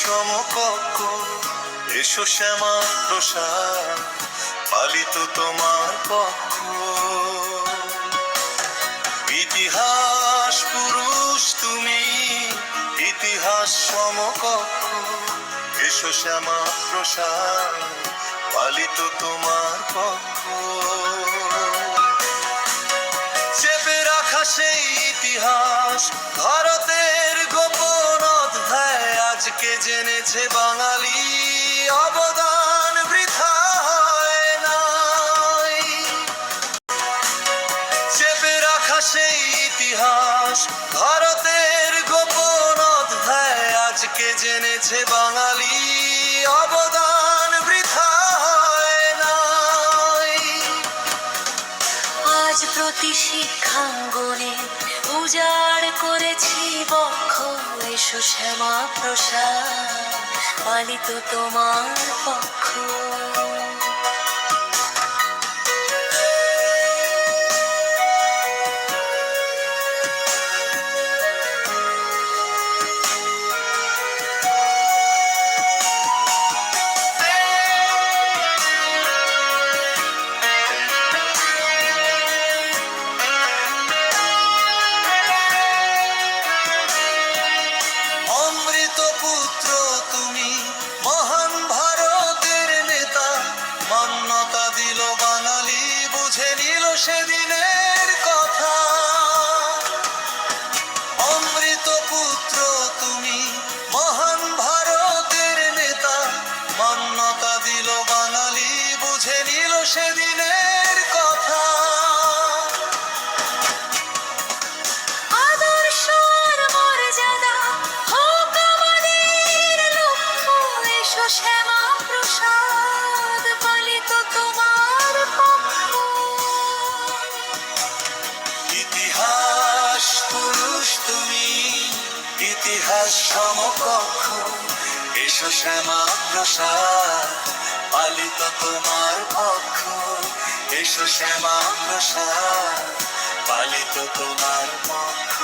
সমকক্ষ, এসো শ্যামা প্রসাদ, পালিত তোমার পক্ষ। ইতিহাস পুরুষ তুমি, ইতিহাস সমকক্ষ, এসো শ্যামা প্রসাদ, পালিত তোমার পক্ষ। চেপে রাখা সেই ইতিহাস, ভারতের গোপন অধ্যায়, আজকে জেনেছে বাঙালি, অবদান বৃথা হয় নাই। চেপে রাখা সেই ইতিহাস, ভারতের গোপন অধ্যায়, আজকে জেনেছে বাঙালি, অবদান বৃথা হয় নাই। আজ প্রতি শিক্ষাঙ্গনে উজাড় করেছি বক্ষ, এসো শ্যামা প্রসাদ, পালিত তোমার পক্ষ। সেদিনের কথা, অমৃত পুত্র তুমি, মহান ভারতের নেতা, মান্যতা দিল বাঙালি, বুঝে নিল সেদিনের কথা। আদর্শ আর মর্যাদা হোক আমাদের লক্ষ্য, এসো শ্যামা প্রসাদ, পালিত তোমার পক্ষ। ইতিহাস পুরুষ তুমি, ইতিহাস সমকক্ষ, এসো শ্যামা প্রসাদ, পালিত তোমার পক্ষ। এসো শ্যামা প্রসাদ, পালিত তোমার পক্ষ।